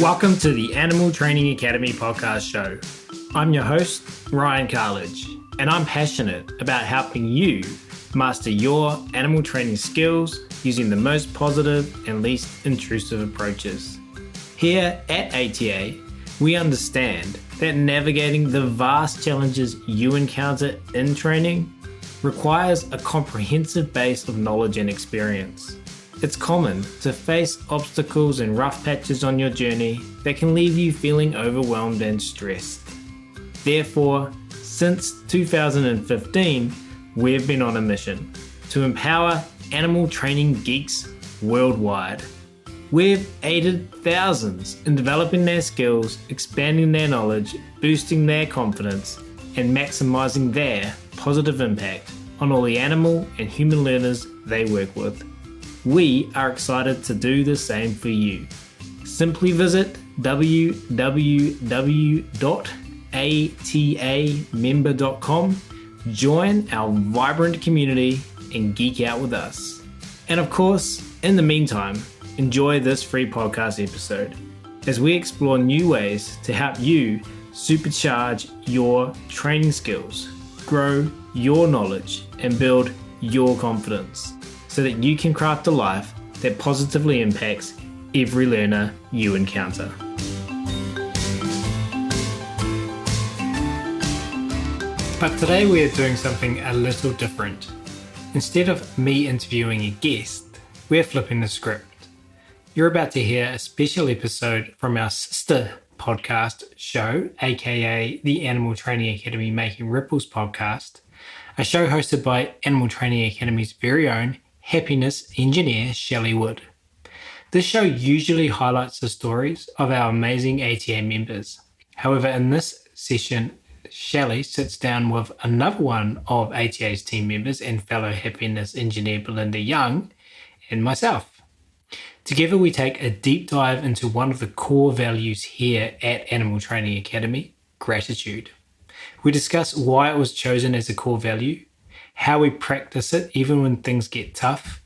Welcome to the Animal Training Academy podcast show. I'm your host, Ryan Cartlidge, and I'm passionate about helping you master your animal training skills using the most positive and least intrusive approaches. Here at ATA, we understand that navigating the vast challenges you encounter in training requires a comprehensive base of knowledge and experience. It's common to face obstacles and rough patches on your journey that can leave you feeling overwhelmed and stressed. Therefore, since 2015, we've been on a mission to empower animal training geeks worldwide. We've aided thousands in developing their skills, expanding their knowledge, boosting their confidence, and maximizing their positive impact on all the animal and human learners they work with. We are excited to do the same for you. Simply visit www.atamember.com, join our vibrant community, and geek out with us. And of course, in the meantime, enjoy this free podcast episode as we explore new ways to help you supercharge your training skills, grow your knowledge, and build your confidence, so that you can craft a life that positively impacts every learner you encounter. But today we are doing something a little different. Instead of me interviewing a guest, we're flipping the script. You're about to hear a special episode from our sister podcast show, aka the Animal Training Academy Making Ripples podcast, a show hosted by Animal Training Academy's very own happiness engineer, Shelly Wood. This show usually highlights the stories of our amazing ATA members. However, in this session, Shelly sits down with another one of ATA's team members and fellow happiness engineer Belinda Young and myself. Together, we take a deep dive into one of the core values here at Animal Training Academy, gratitude. We discuss why it was chosen as a core value, how we practice it even when things get tough,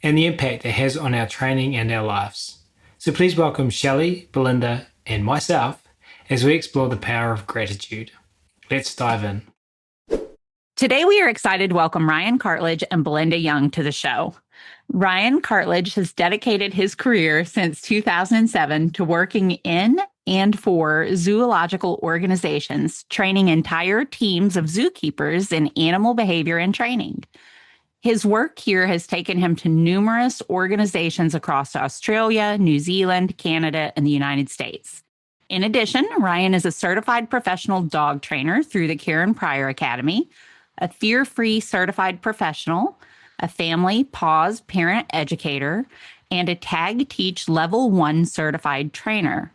and the impact it has on our training and our lives. So please welcome Shelly, Belinda, and myself as we explore the power of gratitude. Let's dive in. Today we are excited to welcome Ryan Cartlidge and Belinda Young to the show. Ryan Cartlidge has dedicated his career since 2007 to working in and for zoological organizations, training entire teams of zookeepers in animal behavior and training. His work here has taken him to numerous organizations across Australia, New Zealand, Canada, and the United States. In addition, Ryan is a certified professional dog trainer through the Karen Pryor Academy, a fear-free certified professional, a family pause parent educator, and a Tag Teach Level 1 certified trainer.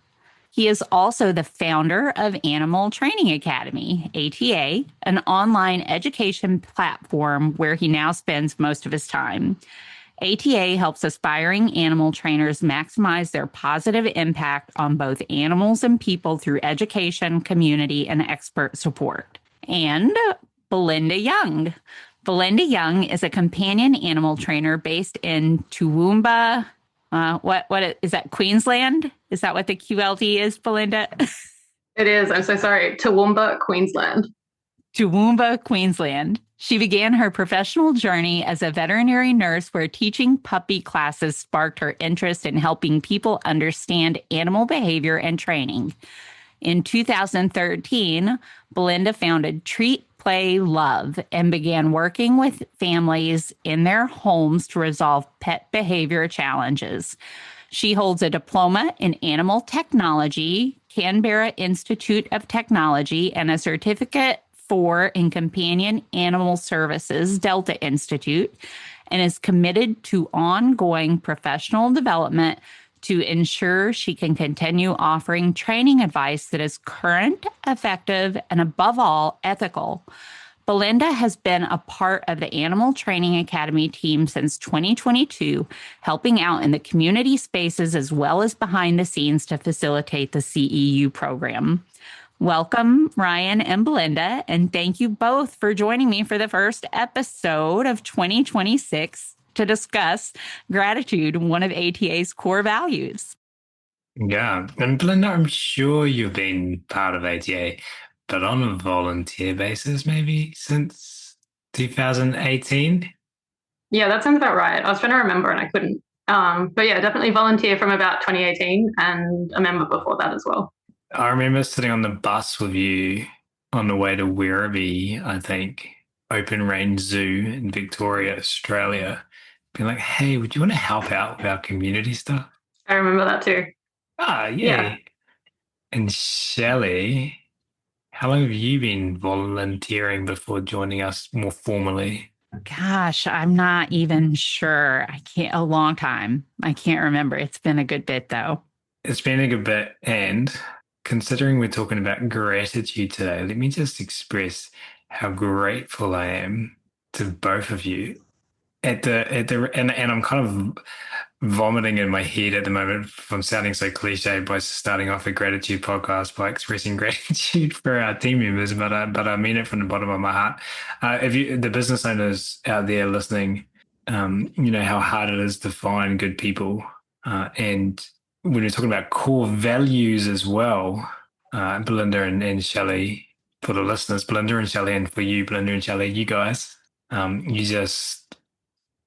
He is also the founder of Animal Training Academy, ATA, an online education platform where he now spends most of his time. ATA helps aspiring animal trainers maximize their positive impact on both animals and people through education, community, and expert support. And Belinda Young. Belinda Young is a companion animal trainer based in Toowoomba. What is that, Queensland? Is that what the QLT is, Belinda? It is. I'm so sorry. Toowoomba, Queensland. Toowoomba, Queensland. She began her professional journey as a veterinary nurse where teaching puppy classes sparked her interest in helping people understand animal behavior and training. In 2013, Belinda founded Treat, Play, Love and began working with families in their homes to resolve pet behavior challenges. She holds a diploma in animal technology, Canberra Institute of Technology, and a certificate in companion animal services, Delta Institute, and is committed to ongoing professional development to ensure she can continue offering training advice that is current, effective, and above all, ethical. Belinda has been a part of the Animal Training Academy team since 2022, helping out in the community spaces as well as behind the scenes to facilitate the CEU program. Welcome, Ryan and Belinda, and thank you both for joining me for the first episode of 2026 to discuss gratitude, one of ATA's core values. Yeah. And Belinda, I'm sure you've been part of ATA, but on a volunteer basis, maybe since 2018. Yeah, that sounds about right. I was trying to remember and I couldn't. But yeah, definitely volunteer from about 2018 and a member before that as well. I remember sitting on the bus with you on the way to Werribee, I think, Open Range Zoo in Victoria, Australia, being like, hey, would you want to help out with our community stuff? I remember that too. Ah, Yeah. yay. And Shelley, how long have you been volunteering before joining us more formally? Gosh, I'm not even sure. I can't, a long time. I can't remember. It's been a good bit though. It's been a good bit, and considering we're talking about gratitude today, let me just express how grateful I am to both of you and I'm kind of vomiting in my head at the moment from sounding so cliche by starting off a gratitude podcast by expressing gratitude for our team members, but I mean it from the bottom of my heart. If you the business owners out there listening, you know how hard it is to find good people, and when we're talking about core values as well, Belinda and Shelley, for the listeners, Belinda and Shelley, and for you, Belinda and Shelley, you guys, you just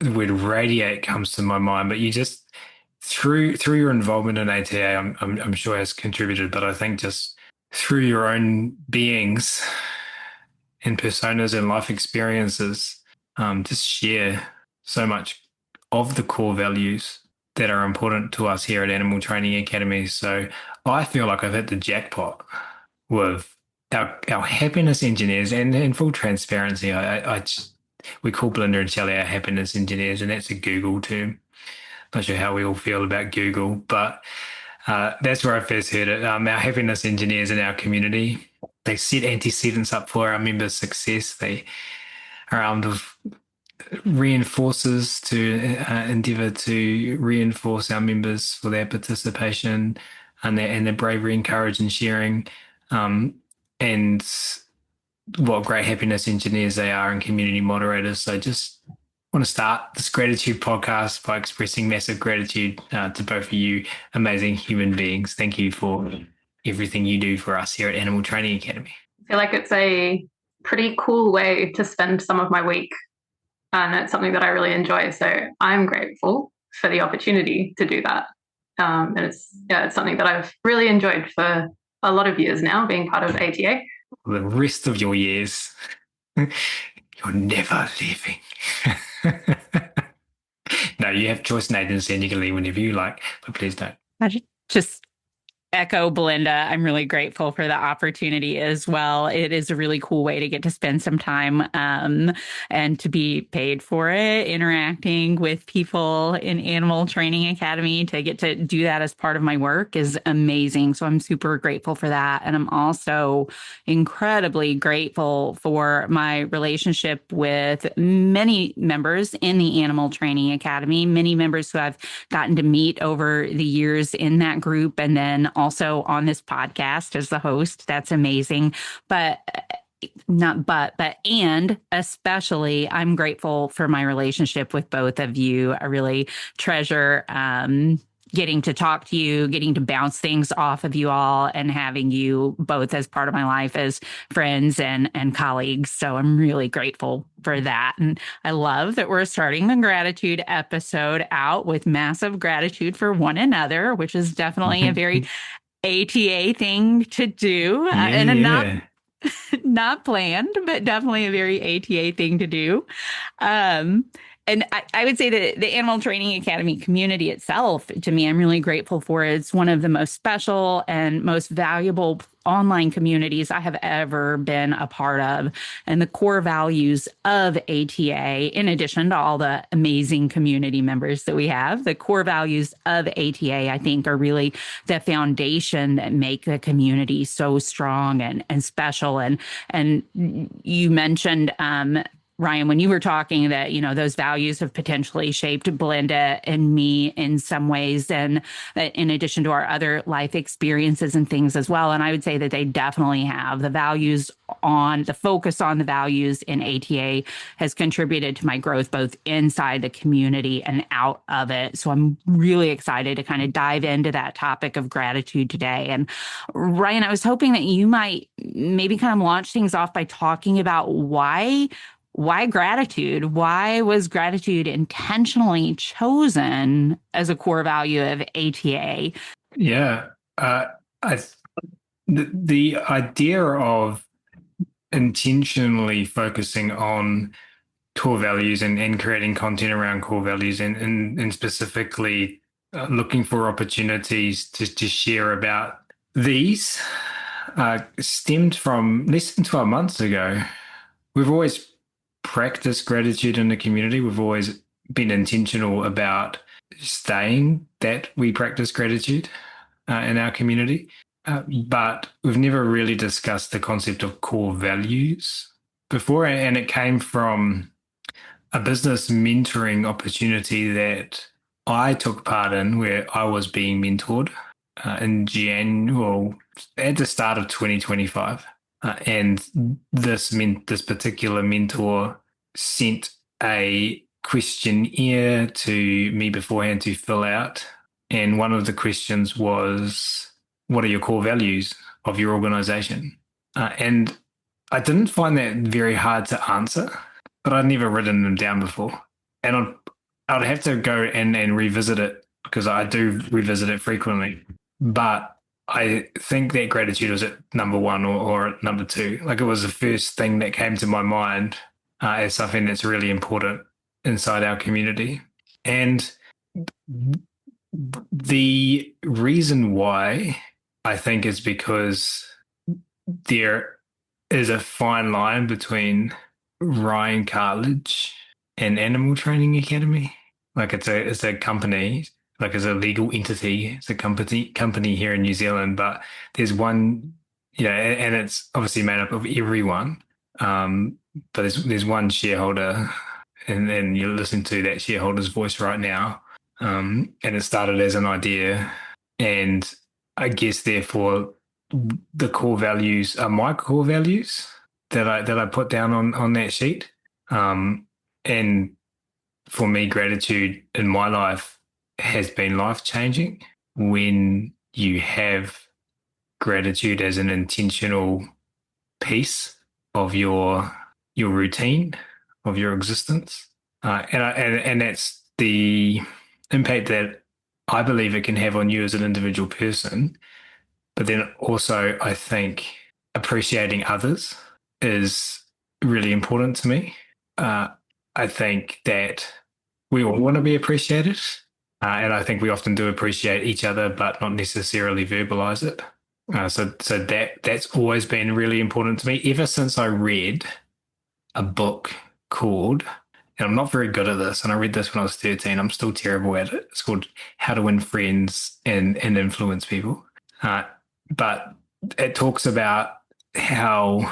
the word radiate comes to my mind, but you just through your involvement in ATA, I'm sure has contributed, but I think just through your own beings and personas and life experiences, just share so much of the core values that are important to us here at Animal Training Academy. So I feel like I've hit the jackpot with our happiness engineers, and in full transparency, we call Belinda and Shelley our happiness engineers, and that's a Google term. Not sure how we all feel about Google, but that's where I first heard it. Our happiness engineers in our community, they set antecedents up for our members' success. They are armed with reinforcers to endeavour to reinforce our members for their participation and their bravery and courage in sharing. And what great happiness engineers they are and community moderators. So just want to start this gratitude podcast by expressing massive gratitude to both of you amazing human beings. Thank you for everything you do for us here at Animal Training Academy. I feel like it's a pretty cool way to spend some of my week. And it's something that I really enjoy. So I'm grateful for the opportunity to do that. And it's something that I've really enjoyed for a lot of years now, being part of ATA. The rest of your years, you're never leaving. No, you have choice in agency and you can leave whenever you like, but please don't. I just echo Belinda. I'm really grateful for the opportunity as well. It is a really cool way to get to spend some time and to be paid for it, interacting with people in Animal Training Academy. To get to do that as part of my work is amazing. So I'm super grateful for that. And I'm also incredibly grateful for my relationship with many members in the Animal Training Academy, many members who I've gotten to meet over the years in that group, and then also on this podcast as the host. That's amazing. And especially I'm grateful for my relationship with both of you. I really treasure getting to talk to you, getting to bounce things off of you all, and having you both as part of my life as friends and colleagues. So I'm really grateful for that. And I love that we're starting the gratitude episode out with massive gratitude for one another, which is definitely a very ATA thing to do, and not planned, but definitely a very ATA thing to do. And I would say that the Animal Training Academy community itself, to me, I'm really grateful for. It's one of the most special and most valuable online communities I have ever been a part of. And the core values of ATA, in addition to all the amazing community members that we have, the core values of ATA, I think, are really the foundation that make the community so strong and special. And you mentioned Ryan, when you were talking that, those values have potentially shaped Belinda and me in some ways, and that in addition to our other life experiences and things as well. And I would say that they definitely have. The focus on the values in ATA has contributed to my growth, both inside the community and out of it. So I'm really excited to kind of dive into that topic of gratitude today. And Ryan, I was hoping that you might maybe kind of launch things off by talking about why gratitude? Why was gratitude intentionally chosen as a core value of ATA? Yeah, the idea of intentionally focusing on core values and creating content around core values and specifically looking for opportunities to share about these stemmed from less than 12 months ago. We've always practiced gratitude in the community. We've always been intentional about saying that we practice gratitude in our community, but we've never really discussed the concept of core values before. And it came from a business mentoring opportunity that I took part in, where I was being mentored at the start of 2025. And this particular mentor sent a questionnaire to me beforehand to fill out. And one of the questions was, what are your core values of your organization? And I didn't find that very hard to answer, but I'd never written them down before. And I'd have to go and revisit it, because I do revisit it frequently. But I think that gratitude was at number one or at number two. Like, it was the first thing that came to my mind as something that's really important inside our community. And the reason why, I think, is because there is a fine line between Ryan Cartlidge and Animal Training Academy. Like, it's a company, like it's a legal entity. It's a company here in New Zealand, but there's one, and it's obviously made up of everyone. But there's one shareholder, and then you're listening to that shareholder's voice right now. And it started as an idea, and I guess therefore the core values are my core values that I put down on that sheet. And for me, gratitude in my life has been life-changing when you have gratitude as an intentional piece of your routine, of your existence. And that's the impact that I believe it can have on you as an individual person. But then also, I think appreciating others is really important to me. I think that we all want to be appreciated. And I think we often do appreciate each other, but not necessarily verbalize it. So that's always been really important to me ever since I read a book called, and I'm not very good at this, and I read this when I was 13. I'm still terrible at it. It's called How to Win Friends and Influence People. But it talks about how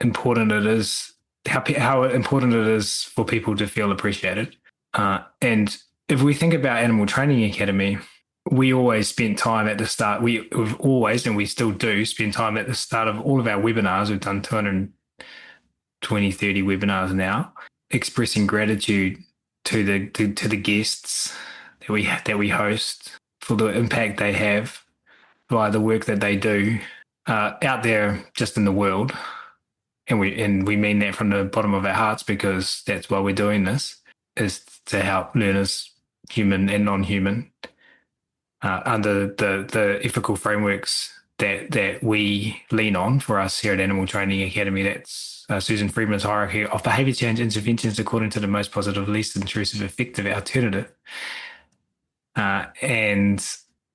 important it is, how important it is for people to feel appreciated. And if we think about Animal Training Academy, we always spent time at the start. We've always, and we still do, spend time at the start of all of our webinars. We've done 220, 30 webinars now, expressing gratitude to the guests that we host for the impact they have via the work that they do out there just in the world. And we mean that from the bottom of our hearts, because that's why we're doing this, is to help learners, human and non-human, under the ethical frameworks that we lean on for us here at Animal Training Academy. That's Susan Friedman's hierarchy of behavior change interventions according to the most positive, least intrusive, effective alternative. And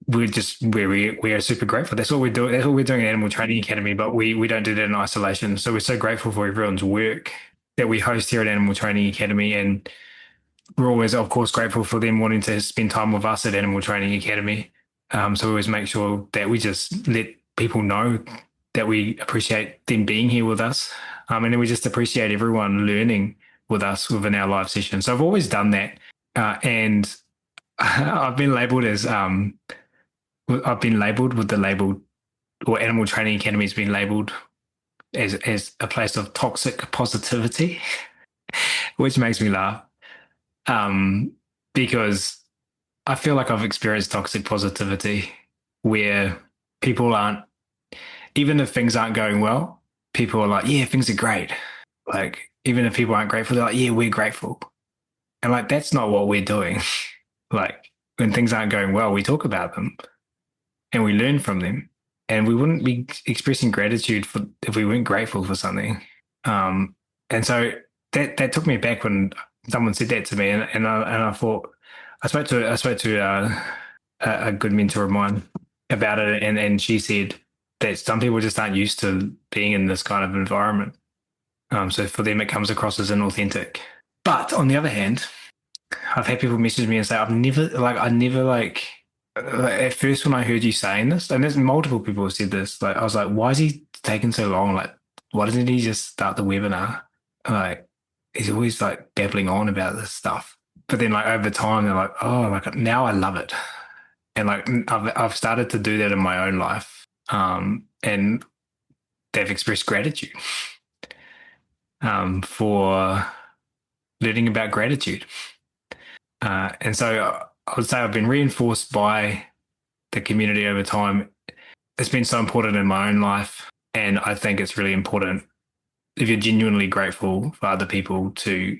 we are super grateful. That's what we're doing. That's what we're doing at Animal Training Academy, but we don't do that in isolation. So we're so grateful for everyone's work that we host here at Animal Training Academy. And we're always, of course, grateful for them wanting to spend time with us at Animal Training Academy. So we always make sure that we just let people know that we appreciate them being here with us. And then we just appreciate everyone learning with us within our live session. So I've always done that, and I've been labelled as I've been labelled with the label, or Animal Training Academy has been labelled as a place of toxic positivity, which makes me laugh, because I feel like I've experienced toxic positivity where people aren't, even if things aren't going well, people are like, yeah, things are great. Like, even if people aren't grateful, they're like, yeah, we're grateful. And like, that's not what we're doing. Like, when things aren't going well, we talk about them and we learn from them. And we wouldn't be expressing gratitude for if we weren't grateful for something. And so that took me back when someone said that to me, and I thought, I spoke to a good mentor of mine about it, and she said that some people just aren't used to being in this kind of environment. So for them, it comes across as inauthentic. But on the other hand, I've had people message me and say, I never at first when I heard you saying this, and there's multiple people who said this, like, I was like, why is he taking so long? Like, why doesn't he just start the webinar? Like, he's always like babbling on about this stuff. But then like over time, they're like, oh, like now I love it. And like, I've started to do that in my own life. And they've expressed gratitude for learning about gratitude. And so I would say I've been reinforced by the community over time. It's been so important in my own life. And I think it's really important, if you're genuinely grateful for other people, to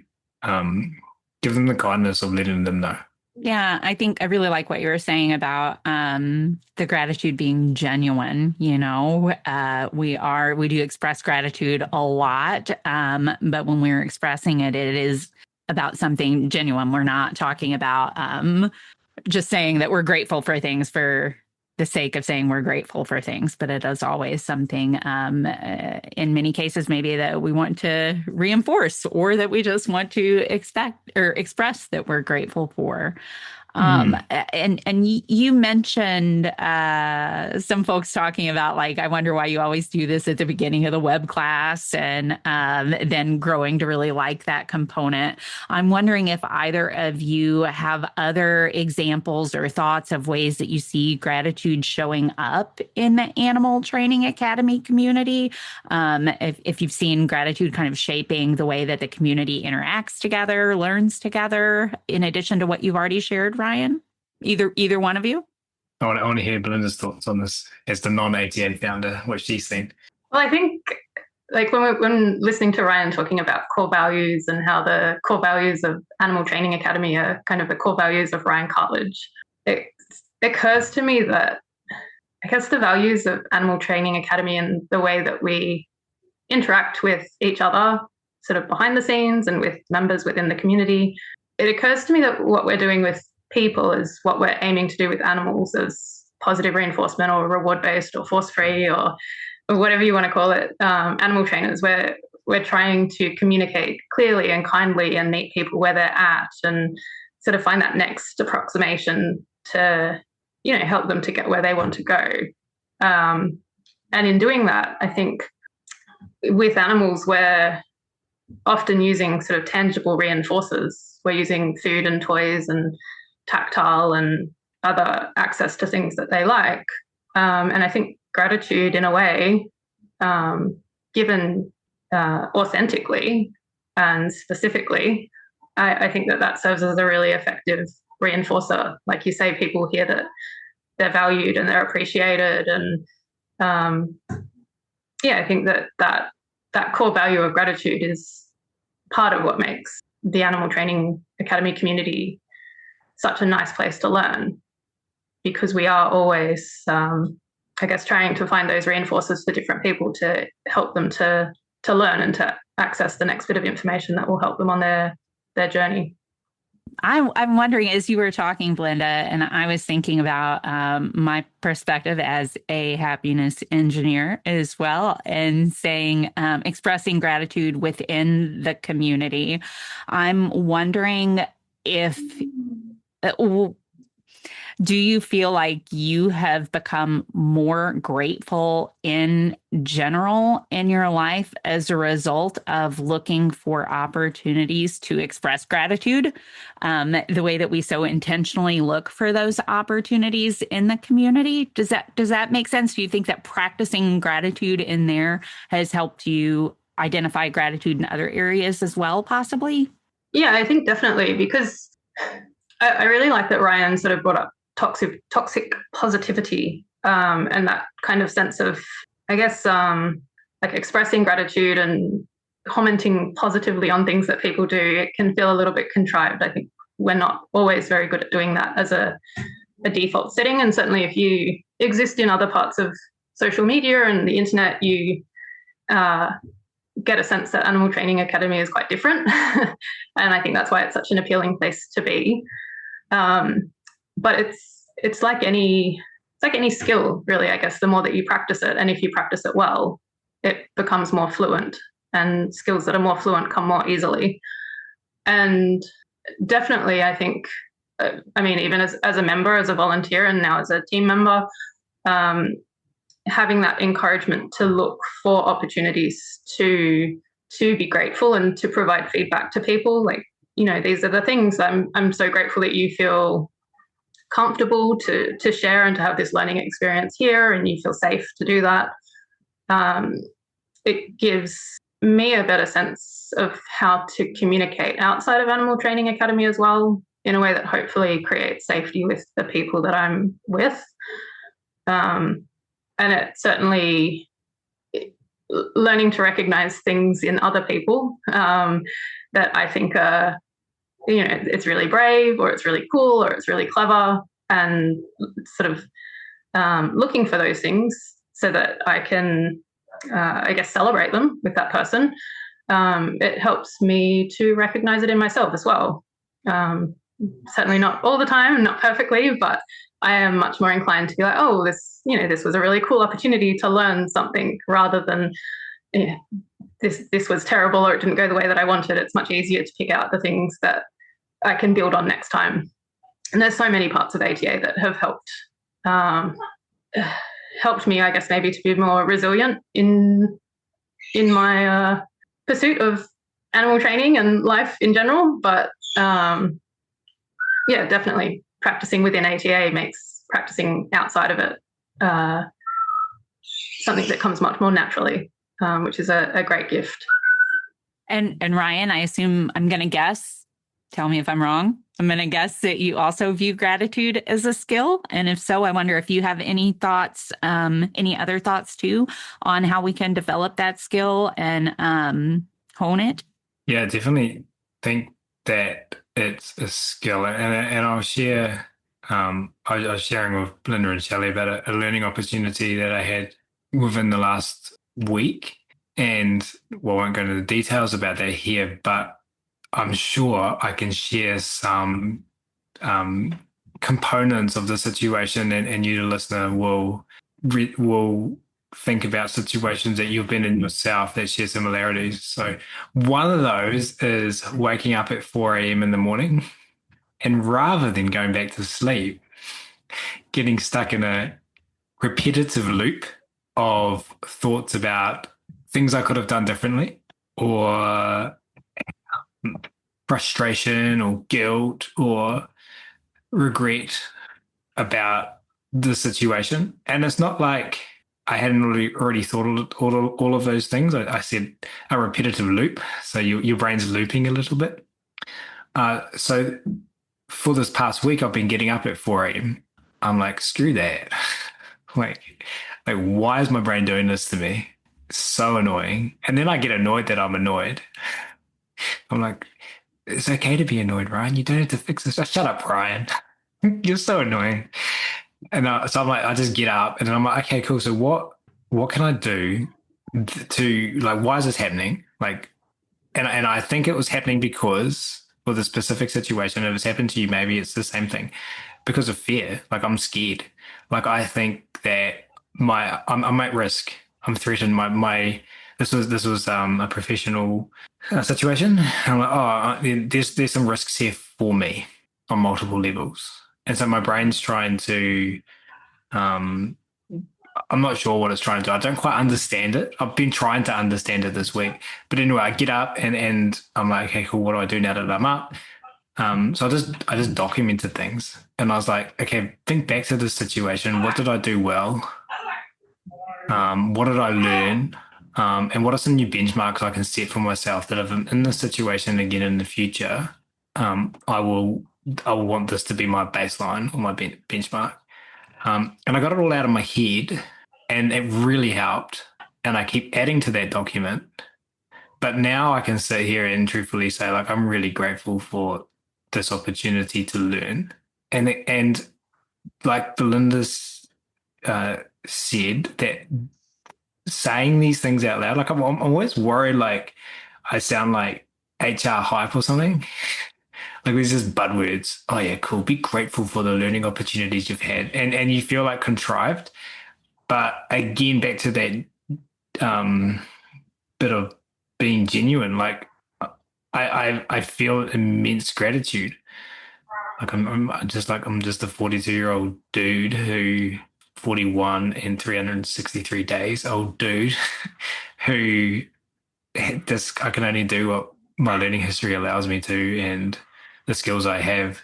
give them the kindness of letting them know. Yeah, I think I really like what you were saying about the gratitude being genuine. You know, we do express gratitude a lot, but when we're expressing it, it is about something genuine. We're not talking about just saying that we're grateful for things for the sake of saying we're grateful for things, but it is always something in many cases maybe that we want to reinforce, or that we just want to expect or express that we're grateful for. And you mentioned some folks talking about, like, I wonder why you always do this at the beginning of the web class, and then growing to really like that component. I'm wondering if either of you have other examples or thoughts of ways that you see gratitude showing up in the Animal Training Academy community. If you've seen gratitude kind of shaping the way that the community interacts together, learns together, in addition to what you've already shared, Ryan? Either one of you? I want to hear Belinda's thoughts on this as the non-ATA founder, what she's seen. Well, I think like when listening to Ryan talking about core values and how the core values of Animal Training Academy are kind of the core values of Ryan Cartlidge, it occurs to me that I guess the values of Animal Training Academy and the way that we interact with each other sort of behind the scenes and with members within the community, it occurs to me that what we're doing with people is what we're aiming to do with animals as positive reinforcement or reward-based or force-free or whatever you want to call it. Animal trainers, we're trying to communicate clearly and kindly and meet people where they're at and sort of find that next approximation to, help them to get where they want to go. And in doing that, I think with animals, we're often using sort of tangible reinforcers. We're using food and toys and tactile and other access to things that they like. And I think gratitude, in a way, given authentically and specifically, I think that serves as a really effective reinforcer. Like you say, people hear that they're valued and they're appreciated. And I think that core value of gratitude is part of what makes the Animal Training Academy community such a nice place to learn, because we are always, trying to find those reinforcers for different people to help them to learn and to access the next bit of information that will help them on their journey. I'm wondering, as you were talking, Belinda, and I was thinking about my perspective as a happiness engineer as well, and saying, expressing gratitude within the community. I'm wondering if Do you feel like you have become more grateful in general in your life as a result of looking for opportunities to express gratitude? The way that we so intentionally look for those opportunities in the community. Does that make sense? Do you think that practicing gratitude in there has helped you identify gratitude in other areas as well, possibly? Yeah, I think definitely, because I really like that Ryan sort of brought up toxic positivity, and that kind of sense of, I guess, like expressing gratitude and commenting positively on things that people do. It can feel a little bit contrived. I think we're not always very good at doing that as a default setting. And certainly if you exist in other parts of social media and the internet, you get a sense that Animal Training Academy is quite different. And I think that's why it's such an appealing place to be. But it's like any skill, really. I guess the more that you practice it, and if you practice it well, it becomes more fluent, and skills that are more fluent come more easily. And definitely, I think, I mean, even as a member, as a volunteer, and now as a team member, having that encouragement to look for opportunities to be grateful and to provide feedback to people. Like, you know, these are the things I'm so grateful that you feel comfortable to share and to have this learning experience here, and you feel safe to do that. It gives me a better sense of how to communicate outside of Animal Training Academy as well, in a way that hopefully creates safety with the people that I'm with. And it certainly, learning to recognize things in other people that I think are, you know, it's really brave, or it's really cool, or it's really clever, and sort of looking for those things so that I can, I guess, celebrate them with that person. It helps me to recognize it in myself as well. Certainly not all the time, not perfectly, but I am much more inclined to be like, oh, this was a really cool opportunity to learn something, rather than, you know, this was terrible, or it didn't go the way that I wanted. It's much easier to pick out the things that I can build on next time. And there's so many parts of ATA that have helped me, I guess, maybe to be more resilient in my pursuit of animal training and life in general. But yeah, definitely practicing within ATA makes practicing outside of it something that comes much more naturally, which is a great gift. And Ryan, I assume, I'm going to guess, tell me if I'm wrong, I'm going to guess that you also view gratitude as a skill. And if so, I wonder if you have any thoughts, any other thoughts too, on how we can develop that skill and hone it. Yeah, definitely think that it's a skill. And I'll share, I was sharing with Belinda and Shelly about a learning opportunity that I had within the last week. And well, I won't go into the details about that here, but I'm sure I can share some components of the situation, and you, the listener, will think about situations that you've been in yourself that share similarities. So one of those is waking up at 4 a.m. in the morning, and rather than going back to sleep, getting stuck in a repetitive loop of thoughts about things I could have done differently, or frustration or guilt or regret about the situation. And it's not like I hadn't already thought all of those things. I said a repetitive loop. So your brain's looping a little bit. So for this past week, I've been getting up at 4 a.m. I'm like, screw that. like, why is my brain doing this to me? It's so annoying. And then I get annoyed that I'm annoyed. I'm like, it's okay to be annoyed, Ryan. You don't have to fix this. Shut up, Ryan. You're so annoying. And so I'm like, I just get up, and then I'm like, okay, cool. So what can I do to, like, why is this happening? Like, and I think it was happening because for the specific situation, if it's happened to you, maybe it's the same thing, because of fear. Like, I'm scared. Like, I think that I'm at risk. I'm threatened. This was a professional situation. I'm like, there's some risks here for me on multiple levels. And so my brain's trying to, um, I'm not sure what it's trying to do. I don't quite understand it. I've been trying to understand it this week. But anyway, I get up and I'm like, okay, cool. What do I do now that I'm up? So I just documented things, and I was like, okay, think back to this situation. What did I do well? What did I learn? And what are some new benchmarks I can set for myself that if I'm in this situation again in the future, I will want this to be my baseline or my benchmark. And I got it all out of my head, and it really helped. And I keep adding to that document. But now I can sit here and truthfully say, like, I'm really grateful for this opportunity to learn. And like Belinda's said, that saying these things out loud, like I'm always worried, like I sound like HR hype or something. Like there's just buzzwords. Oh yeah, cool. Be grateful for the learning opportunities you've had, and you feel like contrived. But again, back to that bit of being genuine. Like I feel immense gratitude. Like I'm just a 42-year-old dude who 41 and 363 days old dude who this I can only do what my learning history allows me to and the skills I have.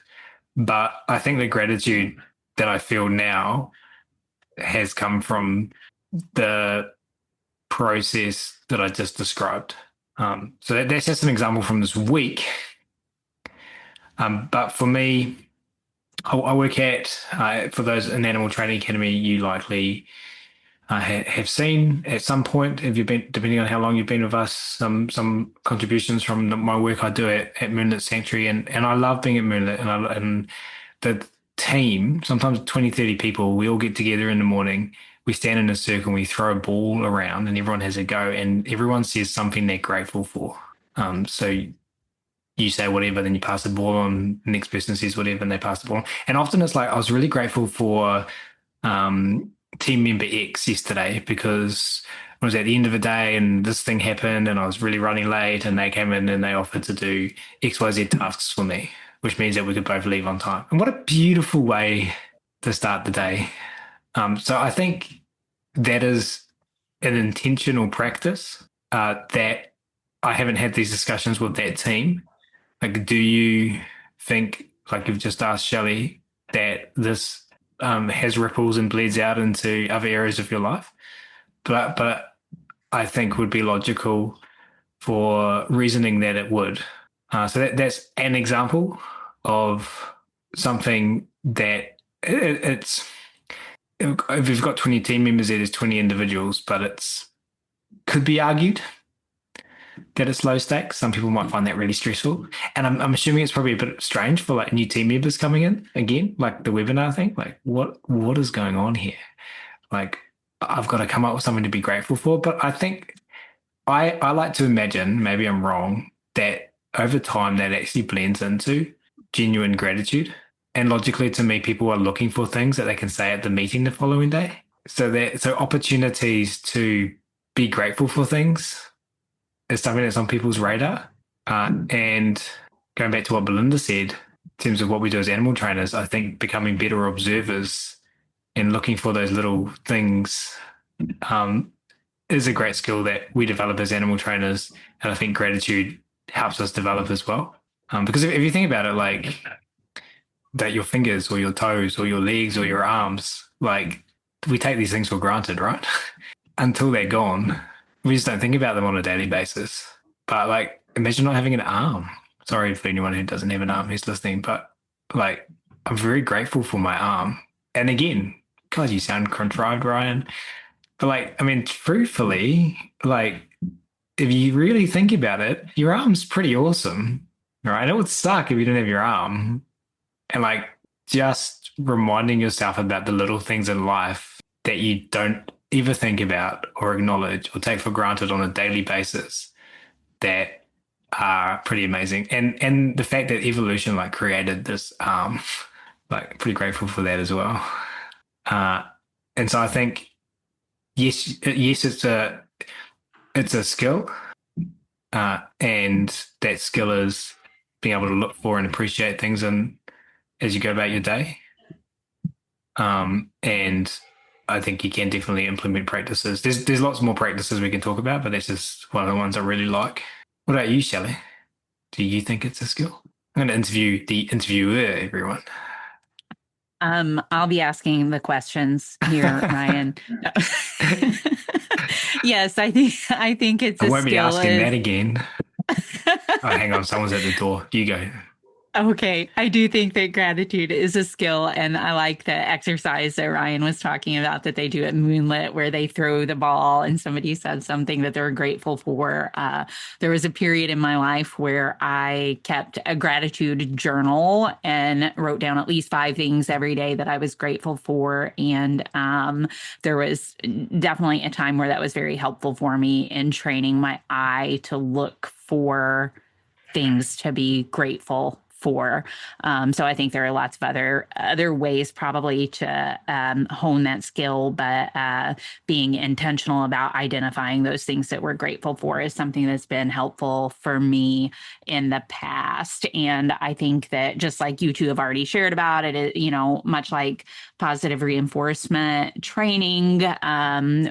But I think the gratitude that I feel now has come from the process that I just described. So that's just an example from this week. But for me, I work at, for those in Animal Training Academy, you likely have seen at some point, if you've been, depending on how long you've been with us, some contributions from my work I do at Moonlit Sanctuary. And I love being at Moonlit. And the team, sometimes 20, 30 people, we all get together in the morning. We stand in a circle and we throw a ball around and everyone has a go and everyone says something they're grateful for. So you say whatever, then you pass the ball on, the next person says whatever, and they pass the ball on. And often it's like, I was really grateful for team member X yesterday because it was at the end of the day and this thing happened and I was really running late and they came in and they offered to do XYZ tasks for me, which means that we could both leave on time. And what a beautiful way to start the day. So I think that is an intentional practice that I haven't had these discussions with that team. Like, do you think, like you've just asked Shelly, that this has ripples and bleeds out into other areas of your life? But I think would be logical for reasoning that it would. So that's an example of something that it's if you've got 20 team members, there's 20 individuals, but it's could be argued that it's low stakes. Some people might find that really stressful. And I'm assuming it's probably a bit strange for like new team members coming in again, like the webinar thing. Like what is going on here? Like I've got to come up with something to be grateful for. But I think I like to imagine, maybe I'm wrong, that over time that actually blends into genuine gratitude. And logically to me, people are looking for things that they can say at the meeting the following day. So opportunities to be grateful for things is something that's on people's radar. And going back to what Belinda said, in terms of what we do as animal trainers, I think becoming better observers and looking for those little things is a great skill that we develop as animal trainers. And I think gratitude helps us develop as well. Because if you think about it, like that your fingers or your toes or your legs or your arms, like we take these things for granted, right? Until they're gone. We just don't think about them on a daily basis. But like, imagine not having an arm. Sorry for anyone who doesn't have an arm who's listening, but like, I'm very grateful for my arm. And again, God, you sound contrived, Ryan. But like, I mean, truthfully, like, if you really think about it, your arm's pretty awesome, right? It would suck if you didn't have your arm. And like, just reminding yourself about the little things in life that you don't ever think about or acknowledge or take for granted on a daily basis that are pretty amazing. And the fact that evolution like created this like pretty grateful for that as well. And so I think yes it's a skill. And that skill is being able to look for and appreciate things and as you go about your day. And I think you can definitely implement practices. There's lots more practices we can talk about, but that's just one of the ones I really like. What about you, Shelley? Do you think it's a skill? I'm going to interview the interviewer, everyone. I'll be asking the questions here, Ryan. No. Yes, I think it's I a won't be skill. asking that again. Oh, hang on, someone's at the door. You go. Okay, I do think that gratitude is a skill, and I like the exercise that Ryan was talking about that they do at Moonlit, where they throw the ball and somebody said something that they're grateful for. There was a period in my life where I kept a gratitude journal and wrote down at least 5 things every day that I was grateful for, and there was definitely a time where that was very helpful for me in training my eye to look for things to be grateful for. So I think there are lots of other ways probably to hone that skill, but being intentional about identifying those things that we're grateful for is something that's been helpful for me in the past. And I think that just like you two have already shared about it, much like positive reinforcement training,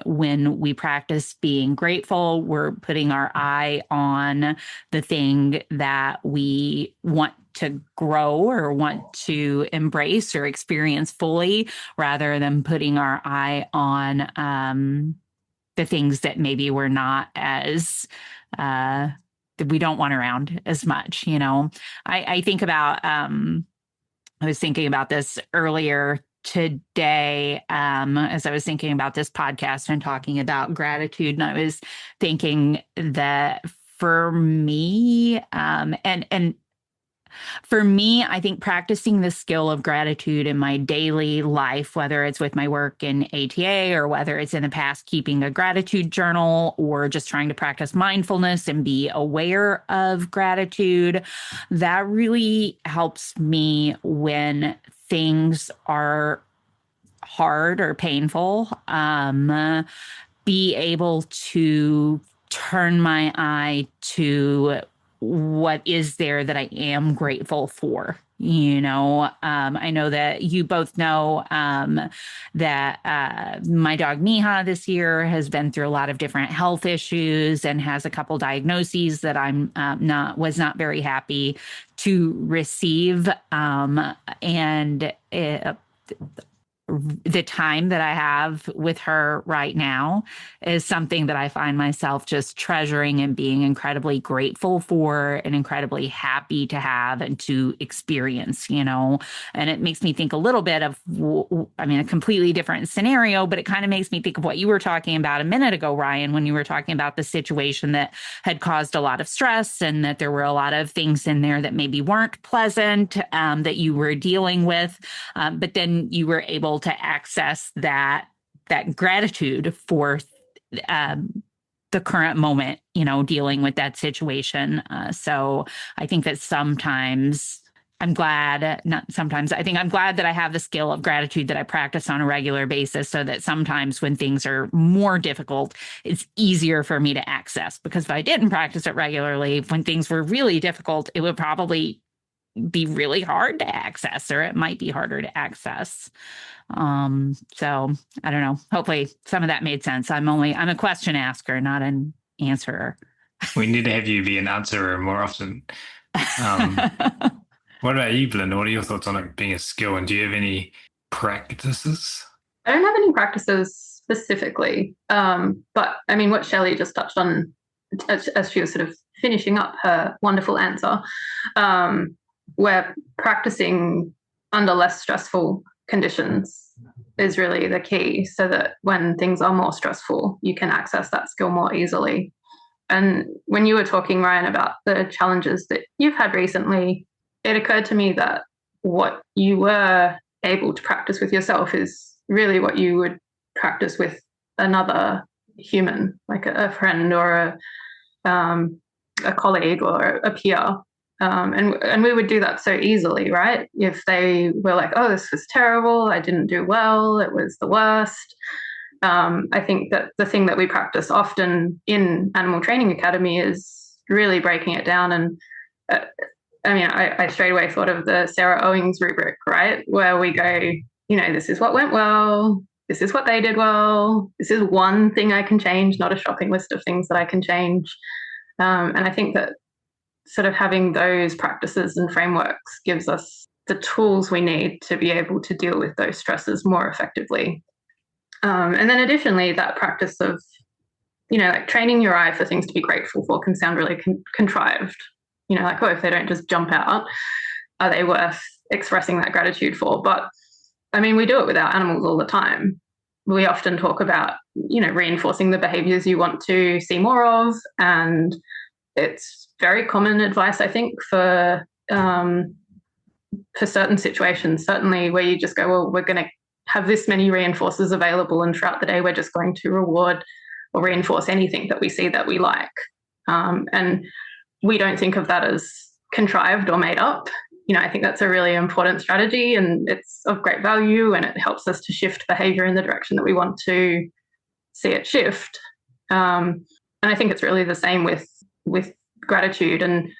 when we practice being grateful, we're putting our eye on the thing that we want to grow or want to embrace or experience fully, rather than putting our eye on the things that maybe we're not as that we don't want around as much. I think about I was thinking about this earlier today as I was thinking about this podcast and talking about gratitude, and I was thinking that for me, and for me, I think practicing the skill of gratitude in my daily life, whether it's with my work in ATA or whether it's in the past keeping a gratitude journal or just trying to practice mindfulness and be aware of gratitude, that really helps me when things are hard or painful. Be able to turn my eye to what is there that I am grateful for. I know that you both know that my dog Miha this year has been through a lot of different health issues and has a couple diagnoses that I'm was not very happy to receive. And the time that I have with her right now is something that I find myself just treasuring and being incredibly grateful for and incredibly happy to have and to experience, and it makes me think a little bit of, a completely different scenario, but it kind of makes me think of what you were talking about a minute ago, Ryan, when you were talking about the situation that had caused a lot of stress and that there were a lot of things in there that maybe weren't pleasant, that you were dealing with, but then you were able to access that gratitude for the current moment, dealing with that situation. So I think that sometimes I'm glad, not sometimes, I think I'm glad that I have the skill of gratitude that I practice on a regular basis, so that sometimes when things are more difficult, it's easier for me to access. Because if I didn't practice it regularly, when things were really difficult, it would probably be really hard to access, or it might be harder to access. So I don't know. Hopefully some of that made sense. I'm a question asker, not an answerer. We need to have you be an answerer more often. What about you, Belinda? What are your thoughts on it being a skill? And do you have any practices? I don't have any practices specifically, but what Shelly just touched on as she was sort of finishing up her wonderful answer, where practicing under less stressful conditions is really the key, so that when things are more stressful, you can access that skill more easily. And when you were talking, Ryan, about the challenges that you've had recently, it occurred to me that what you were able to practice with yourself is really what you would practice with another human, like a friend or a colleague or a peer. And we would do that so easily, right? If they were like, oh, this was terrible, I didn't do well, it was the worst. I think that the thing that we practice often in Animal Training Academy is really breaking it down. And I straight away thought of the Sarah Owings rubric, right? Where we go, this is what went well. This is what they did well. This is one thing I can change, not a shopping list of things that I can change. And I think that sort of having those practices and frameworks gives us the tools we need to be able to deal with those stresses more effectively. And then additionally, that practice of, like training your eye for things to be grateful for can sound really contrived. Like, if they don't just jump out, are they worth expressing that gratitude for? But I mean, we do it with our animals all the time. We often talk about, reinforcing the behaviors you want to see more of. And it's very common advice, I think, for certain situations, certainly where you just go, well, we're going to have this many reinforcers available, and throughout the day, we're just going to reward or reinforce anything that we see that we like. And we don't think of that as contrived or made up. I think that's a really important strategy, and it's of great value, and it helps us to shift behavior in the direction that we want to see it shift. And I think it's really the same with gratitude and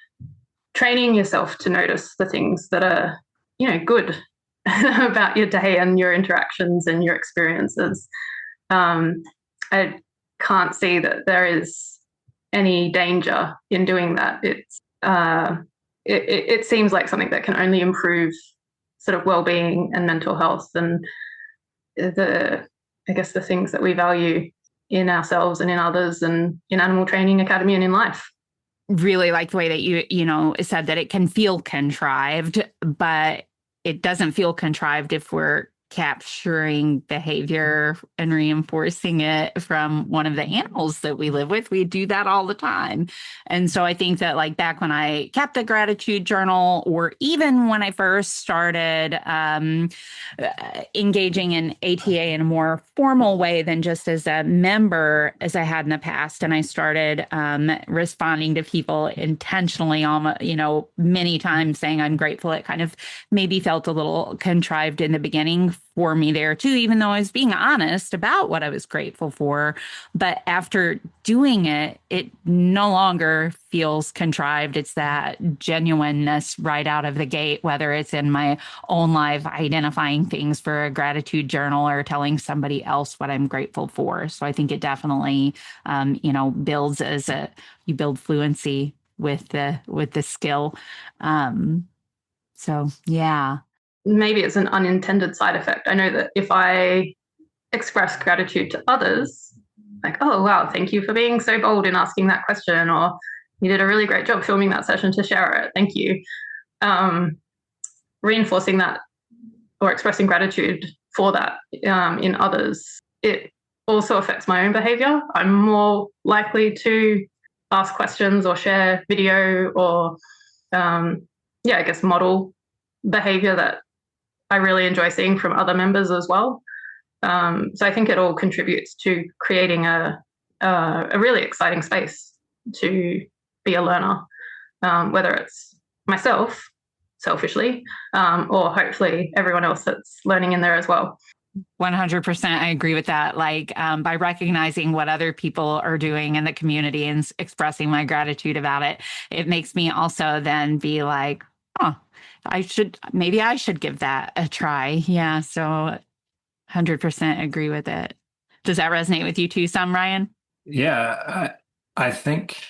training yourself to notice the things that are, good about your day and your interactions and your experiences. I can't see that there is any danger in doing that. It seems like something that can only improve sort of well-being and mental health, and the things that we value in ourselves and in others and in Animal Training Academy and in life. Really like the way that you said that it can feel contrived, but it doesn't feel contrived if we're capturing behavior and reinforcing it from one of the animals that we live with. We do that all the time. And so I think that, like, back when I kept a gratitude journal, or even when I first started engaging in ATA in a more formal way than just as a member as I had in the past, and I started responding to people intentionally, many times saying I'm grateful, it kind of maybe felt a little contrived in the beginning for me there too, even though I was being honest about what I was grateful for. But after doing it, it no longer feels contrived. It's that genuineness right out of the gate, whether it's in my own life, identifying things for a gratitude journal, or telling somebody else what I'm grateful for. So I think it definitely, builds you build fluency with the skill. So yeah. Maybe it's an unintended side effect. I know that if I express gratitude to others, like, oh, wow, thank you for being so bold in asking that question, or you did a really great job filming that session to share it, thank you. Reinforcing that or expressing gratitude for that in others, it also affects my own behavior. I'm more likely to ask questions or share video or, model behavior that I really enjoy seeing from other members as well. So I think it all contributes to creating a really exciting space to be a learner, whether it's myself, selfishly, or hopefully everyone else that's learning in there as well. 100%. I agree with that. Like, by recognizing what other people are doing in the community and expressing my gratitude about it, it makes me also then be like, oh, maybe I should give that a try. Yeah. So 100% agree with it. Does that resonate with you too, some, Ryan? Yeah, I think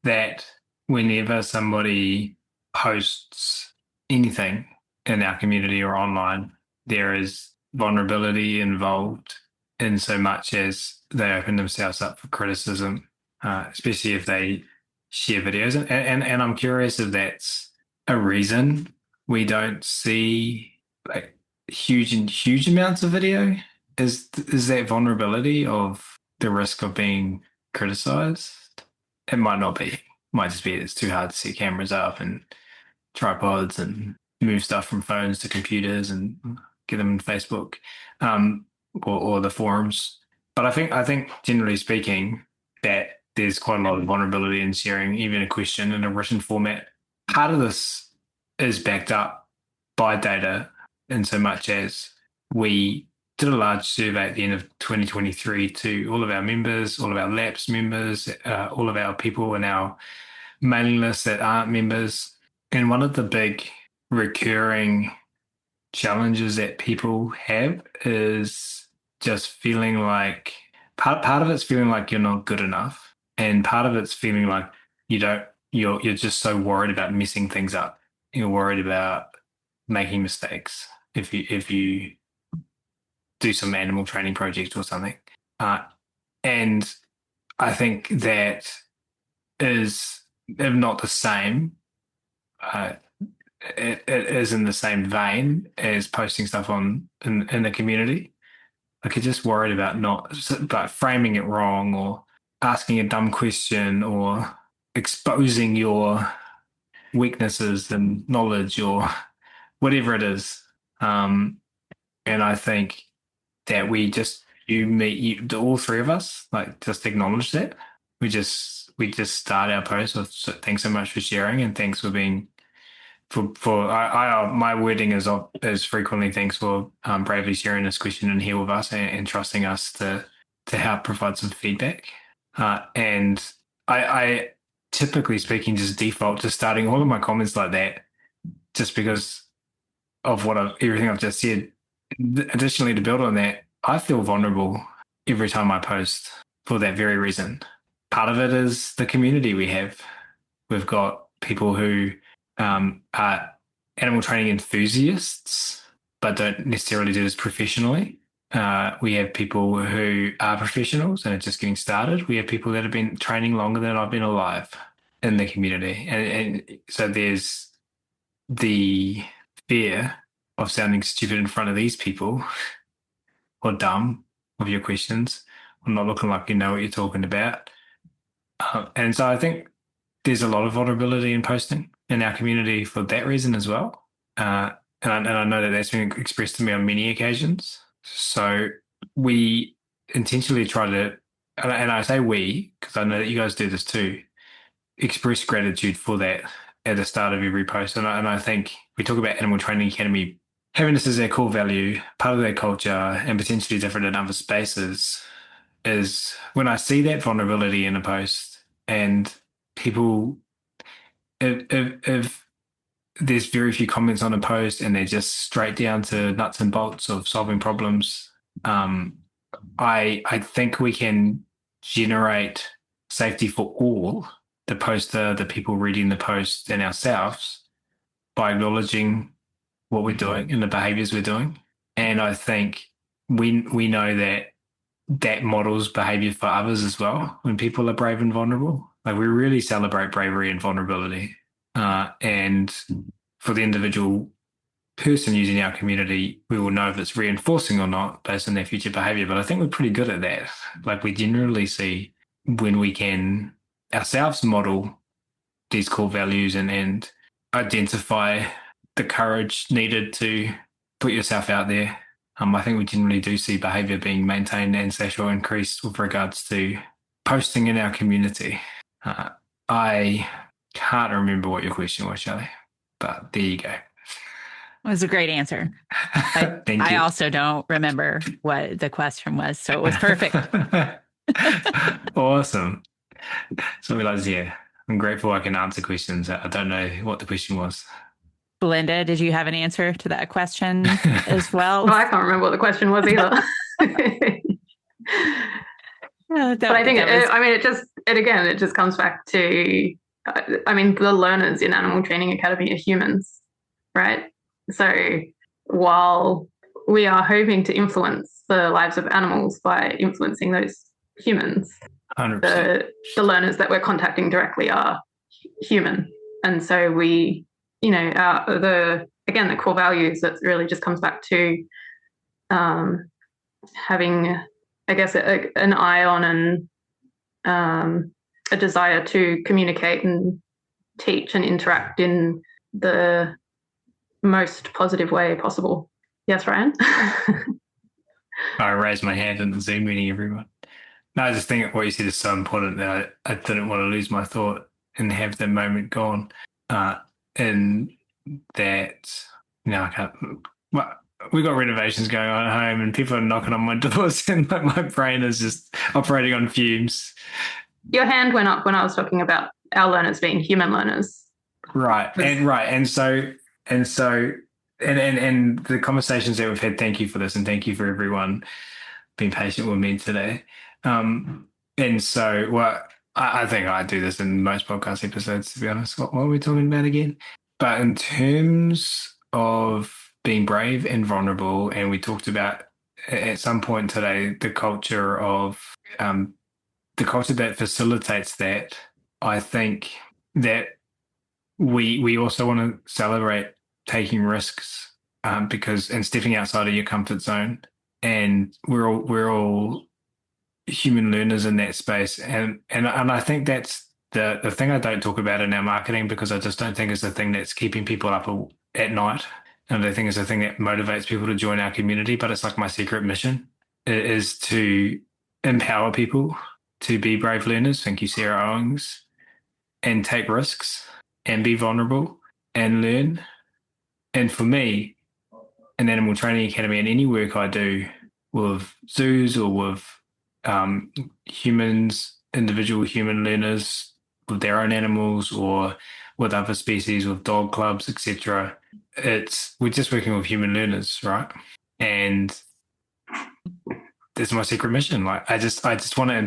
that whenever somebody posts anything in our community or online, there is vulnerability involved in so much as they open themselves up for criticism, especially if they share videos. And I'm curious if that's a reason we don't see like huge amounts of video. Is that vulnerability of the risk of being criticized? It might not be. It might just be it's too hard to set cameras up and tripods and move stuff from phones to computers and get them in Facebook, or the forums. But I think generally speaking that there's quite a lot of vulnerability in sharing even a question in a written format. Part of this is backed up by data in so much as we did a large survey at the end of 2023 to all of our members, all of our lapsed members, all of our people in our mailing list that aren't members. And one of the big recurring challenges that people have is just feeling like part of it's feeling like you're not good enough, and part of it's feeling like you're just so worried about messing things up. You're worried about making mistakes if you do some animal training project or something. And I think that is, if not the same, uh, it is in the same vein as posting stuff in the community. Like you're just worried about not like framing it wrong or asking a dumb question or exposing your weaknesses and knowledge or whatever it is. And I think that all three of us, like just acknowledge that. We just start our post with thanks so much for sharing and thanks for being for my wording is frequently thanks for bravely sharing this question and here with us and trusting us to help provide some feedback. And I typically speaking just default to starting all of my comments like that, just because of everything I've just said. Additionally, to build on that, I feel vulnerable every time I post for that very reason. Part of it is the community we have. We've got people who are animal training enthusiasts, but don't necessarily do this professionally. We have people who are professionals and are just getting started. We have people that have been training longer than I've been alive in the community. And so there's the fear of sounding stupid in front of these people or dumb of your questions or not looking like you know what you're talking about. And so I think there's a lot of vulnerability in posting in our community for that reason as well. And I know that that's been expressed to me on many occasions. So we intentionally try to, and I say we, because I know that you guys do this too, express gratitude for that at the start of every post. And I think we talk about Animal Training Academy having this as their core value, part of their culture, and potentially different in other spaces, is when I see that vulnerability in a post and people, if there's very few comments on a post and they're just straight down to nuts and bolts of solving problems, I think we can generate safety for all, the poster, the people reading the post, and ourselves, by acknowledging what we're doing and the behaviors we're doing. And I think we know that models behavior for others as well when people are brave and vulnerable. Like we really celebrate bravery and vulnerability. And for the individual person using our community, we will know if it's reinforcing or not based on their future behavior. But I think we're pretty good at that. Like we generally see when we can ourselves model these core values and identify the courage needed to put yourself out there. I think we generally do see behavior being maintained and sexual increased with regards to posting in our community. I can't remember what your question was, Shelly, but there you go. It was a great answer. Thank you. I also don't remember what the question was, so it was perfect. Awesome. So we like to hear. I'm grateful I can answer questions. I don't know what the question was. Belinda, did you have an answer to that question as well? I can't remember what the question was either. But I think it just comes back to, the learners in Animal Training Academy are humans, right? So while we are hoping to influence the lives of animals by influencing those humans, 100%. The learners that we're contacting directly are human. And so we, the core values, that really just comes back to having, I guess, an eye on and a desire to communicate and teach and interact in the most positive way possible. Yes, Ryan? I raised my hand in the Zoom meeting, everyone. No, I just think what you said is so important that I didn't want to lose my thought and have that moment gone. And that, I can't. Well, we got renovations going on at home and people are knocking on my doors and my brain is just operating on fumes. Your hand went up when I was talking about our learners being human learners. Right. And so and the conversations that we've had, thank you for this, and thank you for everyone being patient with me today. And so, well, I think I do this in most podcast episodes, to be honest. What are we talking about again? But in terms of being brave and vulnerable, and we talked about at some point today the culture that facilitates that. I think that we also want to celebrate taking risks, because and stepping outside of your comfort zone, and we're all human learners in that space, and I think that's the thing I don't talk about in our marketing, because I just don't think it's the thing that's keeping people up at night, and I think it's the thing that motivates people to join our community. But it's like my secret mission is to empower people to be brave learners. Thank you, Sarah Owings, and take risks and be vulnerable and learn. And for me, an animal training academy and any work I do with zoos or with humans, individual human learners with their own animals, or with other species, with dog clubs, etc. We're just working with human learners, right? And that's my secret mission. Like I just want to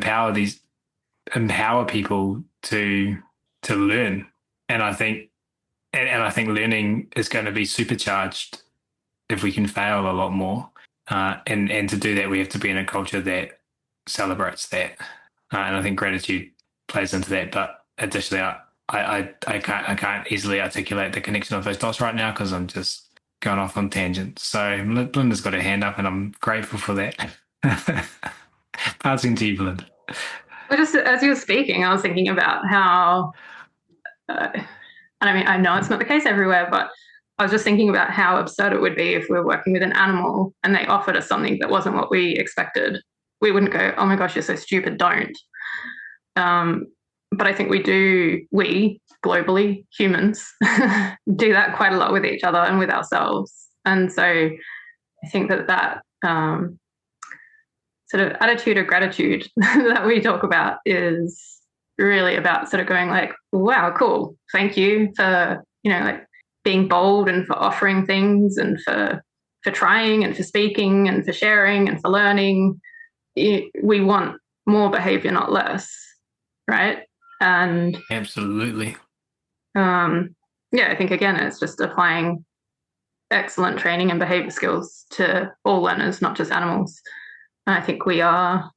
empower people to learn. And I think learning is going to be supercharged if we can fail a lot more. And to do that, we have to be in a culture that celebrates that. And I think gratitude plays into that. But additionally, I can't easily articulate the connection of those dots right now, because I'm just going off on tangents. So Belinda's got her hand up, and I'm grateful for that. Passing to you, Belinda. Well, just as you were speaking, I was thinking about how, and I mean, I know it's not the case everywhere, but I was just thinking about how absurd it would be if we were working with an animal and they offered us something that wasn't what we expected. We wouldn't go, oh my gosh, you're so stupid, don't. But I think we globally, humans, do that quite a lot with each other and with ourselves. And so I think that sort of attitude of gratitude that we talk about is really about sort of going like, wow, cool. Thank you for, like being bold and for offering things and for trying and for speaking and for sharing and for learning. We want more behavior, not less. Right. And absolutely. I think again, it's just applying excellent training and behavior skills to all learners, not just animals. And I think we are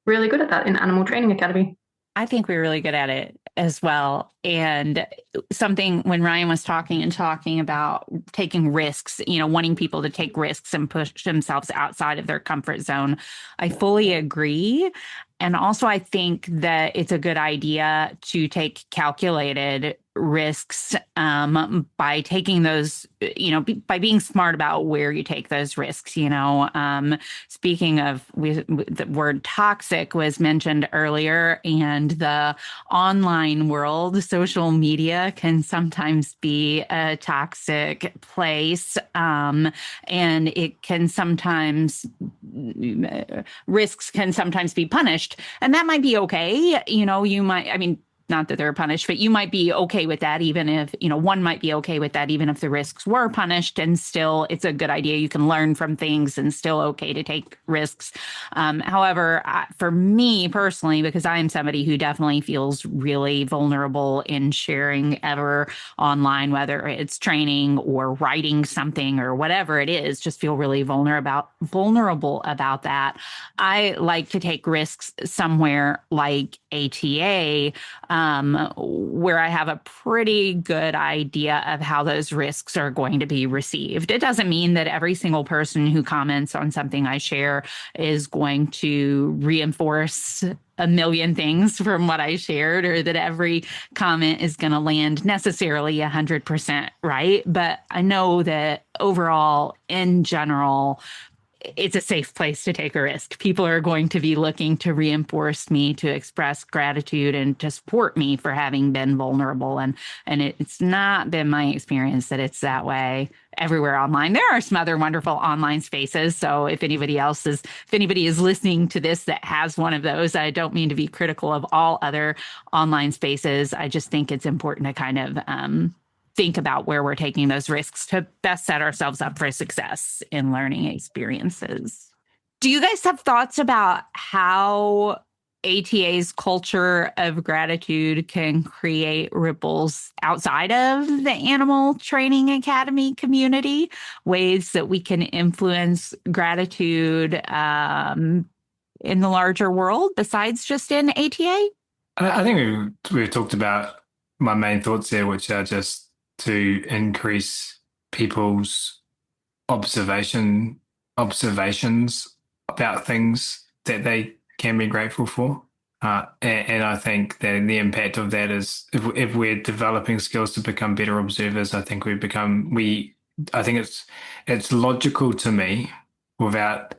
really good at that in Animal Training Academy. I think we're really good at it as well. And something when Ryan was talking about taking risks, wanting people to take risks and push themselves outside of their comfort zone, I fully agree. And also, I think that it's a good idea to take calculated risks by taking those, by being smart about where you take those risks. Speaking of, the word toxic was mentioned earlier, and the online world, social media can sometimes be a toxic place, and it can sometimes, risks can sometimes be punished. And that might be okay. You might, not that they're punished, but you might be okay with that, even if, one might be okay with that, even if the risks were punished, and still it's a good idea. You can learn from things and still okay to take risks. However, for me personally, because I am somebody who definitely feels really vulnerable in sharing ever online, whether it's training or writing something or whatever it is, just feel really vulnerable about that. I like to take risks somewhere like ATA, where I have a pretty good idea of how those risks are going to be received. It doesn't mean that every single person who comments on something I share is going to reinforce a million things from what I shared, or that every comment is going to land necessarily 100% right. But I know that overall, in general, it's a safe place to take a risk. People are going to be looking to reinforce me, to express gratitude, and to support me for having been vulnerable. And it's not been my experience that it's that way everywhere online. There are some other wonderful online spaces. So if anybody is listening to this that has one of those, I don't mean to be critical of all other online spaces. I just think it's important to kind of think about where we're taking those risks to best set ourselves up for success in learning experiences. Do you guys have thoughts about how ATA's culture of gratitude can create ripples outside of the Animal Training Academy community, ways that we can influence gratitude in the larger world besides just in ATA? I think we've talked about my main thoughts there, which are just to increase people's observations about things that they can be grateful for. And I think that the impact of that is if we're developing skills to become better observers, I think I think it's logical to me without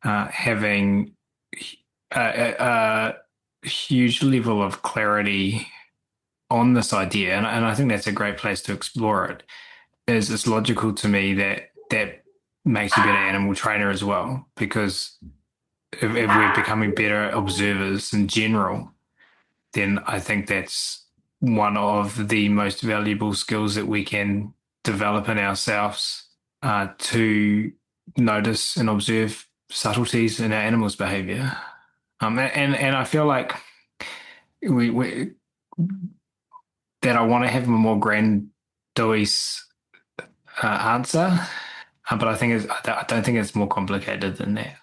having a huge level of clarity on this idea, and I think that's a great place to explore it. Is it's logical to me that makes you a better animal trainer as well, because if we're becoming better observers in general, then I think that's one of the most valuable skills that we can develop in ourselves, to notice and observe subtleties in our animals' behavior. And I feel like we that I want to have a more grandiose answer, but I don't think it's more complicated than that.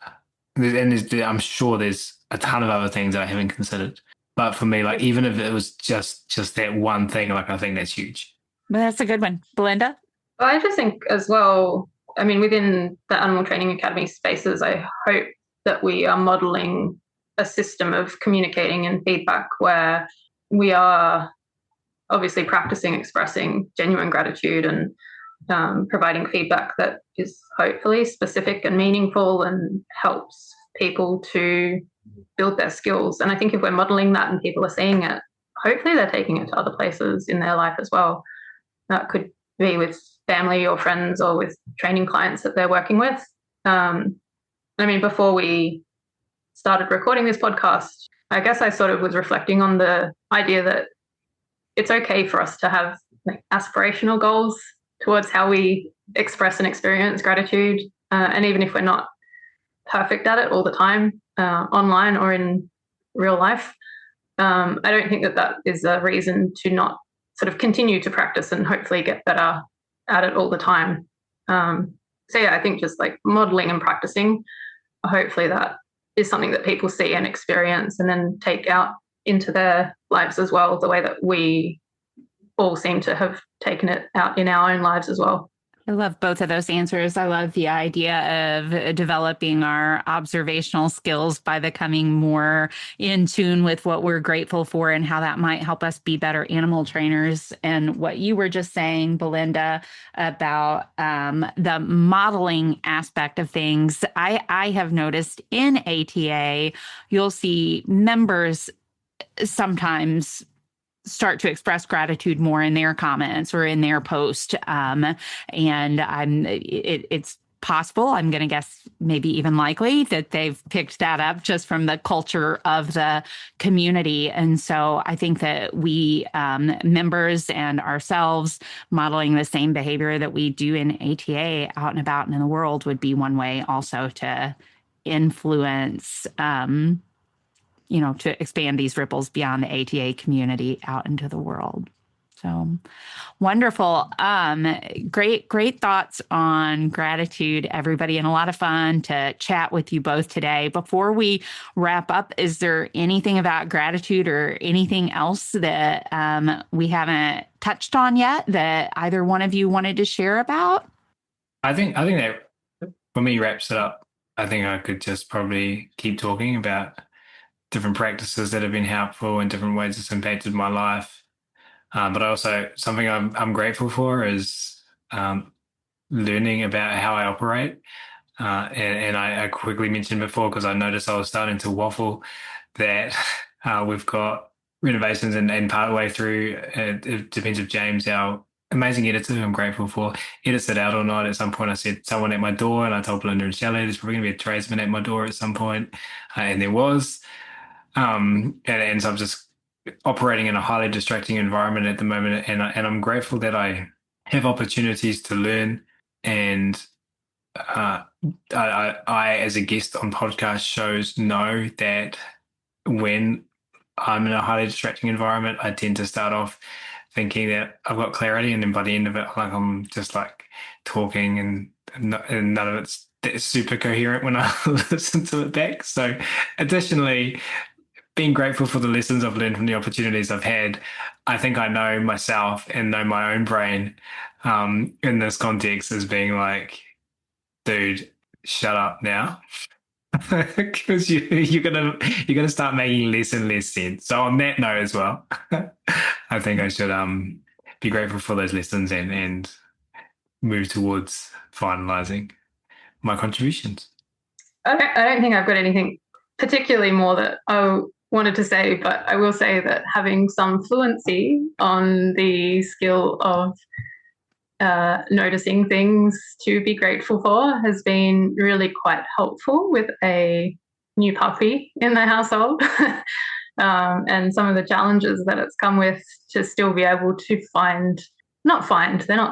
I'm sure there's a ton of other things that I haven't considered. But for me, like, even if it was just that one thing, like, I think that's huge. But that's a good one. Belinda? Well, I just think as well, I mean, within the Animal Training Academy spaces, I hope that we are modeling a system of communicating and feedback where we are obviously practicing expressing genuine gratitude and providing feedback that is hopefully specific and meaningful and helps people to build their skills. And I think if we're modeling that and people are seeing it, hopefully they're taking it to other places in their life as well. That could be with family or friends or with training clients that they're working with. I mean, before we started recording this podcast, I guess I sort of was reflecting on the idea that it's okay for us to have like aspirational goals towards how we express and experience gratitude. And even if we're not perfect at it all the time, online or in real life, I don't think that is a reason to not sort of continue to practice and hopefully get better at it all the time. So yeah, I think just like modeling and practicing, hopefully that is something that people see and experience and then take out into their lives as well, the way that we all seem to have taken it out in our own lives as well. I love both of those answers. I love the idea of developing our observational skills by becoming more in tune with what we're grateful for and how that might help us be better animal trainers. And what you were just saying, Belinda, about the modeling aspect of things, I have noticed in ATA, you'll see members sometimes start to express gratitude more in their comments or in their post. And it's possible, I'm going to guess maybe even likely, that they've picked that up just from the culture of the community. And so I think that we members and ourselves modeling the same behavior that we do in ATA out and about and in the world would be one way also to influence to expand these ripples beyond the ATA community out into the world. So wonderful. Great thoughts on gratitude, everybody, and a lot of fun to chat with you both today. Before we wrap up, is there anything about gratitude or anything else that we haven't touched on yet that either one of you wanted to share about? I think that for me wraps it up. I think I could just probably keep talking about different practices that have been helpful and different ways it's impacted my life. But also something I'm grateful for is learning about how I operate. And I quickly mentioned before, because I noticed I was starting to waffle, that we've got renovations and part of the way through, it depends if James, our amazing editor, who I'm grateful for, edits it out or not. At some point I said someone at my door, and I told Belinda and Shelly there's probably going to be a tradesman at my door at some point, and there was. And so I'm just operating in a highly distracting environment at the moment, and I'm grateful that I have opportunities to learn. And I, as a guest on podcast shows, know that when I'm in a highly distracting environment, I tend to start off thinking that I've got clarity, and then by the end of it, like I'm just like talking, and none of it's super coherent when I listen to it back. So, additionally, being grateful for the lessons I've learned from the opportunities I've had, I think I know myself and know my own brain in this context as being like, dude, shut up now. Because you're gonna start making less and less sense. So on that note as well, I think I should be grateful for those lessons and move towards finalizing my contributions. I don't think I've got anything particularly more that I wanted to say, but I will say that having some fluency on the skill of noticing things to be grateful for has been really quite helpful with a new puppy in the household. And some of the challenges that it's come with, to still be able to they're not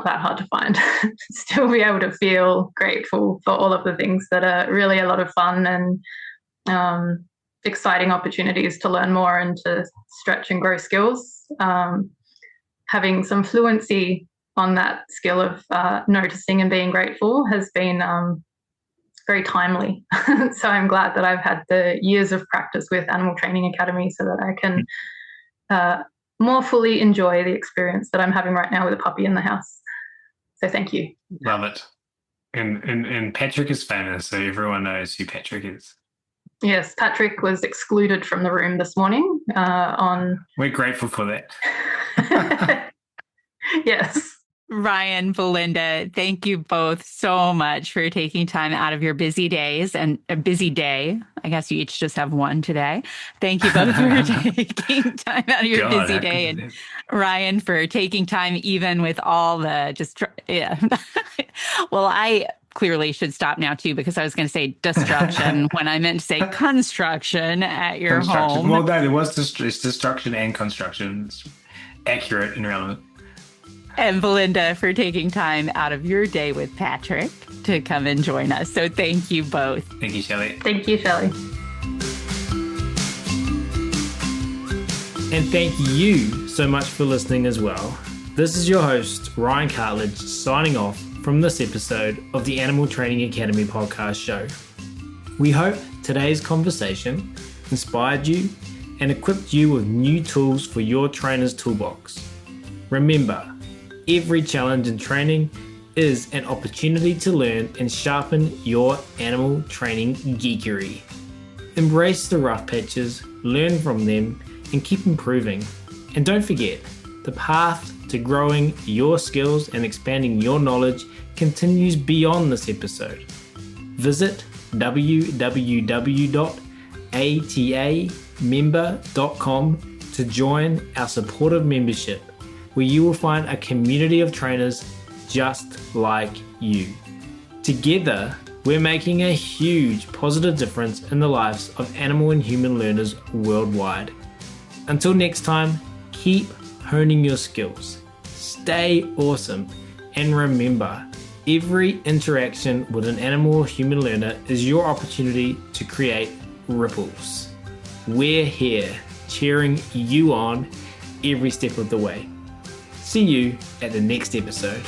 that hard to find, still be able to feel grateful for all of the things that are really a lot of fun and exciting opportunities to learn more and to stretch and grow skills. Having some fluency on that skill of noticing and being grateful has been very timely. So I'm glad that I've had the years of practice with Animal Training Academy so that I can more fully enjoy the experience that I'm having right now with a puppy in the house. So thank you. Love it. And Patrick is famous, so everyone knows who Patrick is. Yes, Patrick was excluded from the room this morning We're grateful for that. Yes. Ryan, Belinda, thank you both so much for taking time out of your busy days and a busy day. I guess you each just have one today. Thank you both for taking time out of your busy day. And Ryan, for taking time even with all the Well, I clearly should stop now too, because I was going to say destruction when I meant to say construction at your home. Well, no, there was destruction and construction. It's accurate and relevant. And Belinda, for taking time out of your day with Patrick to come and join us. So thank you both. Thank you, Shelly. Thank you, Shelly. And thank you so much for listening as well. This is your host, Ryan Cartlidge, signing off from this episode of the Animal Training Academy podcast show. We hope today's conversation inspired you and equipped you with new tools for your trainer's toolbox. Remember, every challenge in training is an opportunity to learn and sharpen your animal training geekery. Embrace the rough patches, learn from them, and keep improving. And don't forget, the path to growing your skills and expanding your knowledge continues beyond this episode. Visit www.atamember.com to join our supportive membership, where you will find a community of trainers just like you. Together, we're making a huge positive difference in the lives of animal and human learners worldwide. Until next time, keep honing your skills, stay awesome, and remember, every interaction with an animal or human learner is your opportunity to create ripples. We're here cheering you on every step of the way. See you at the next episode.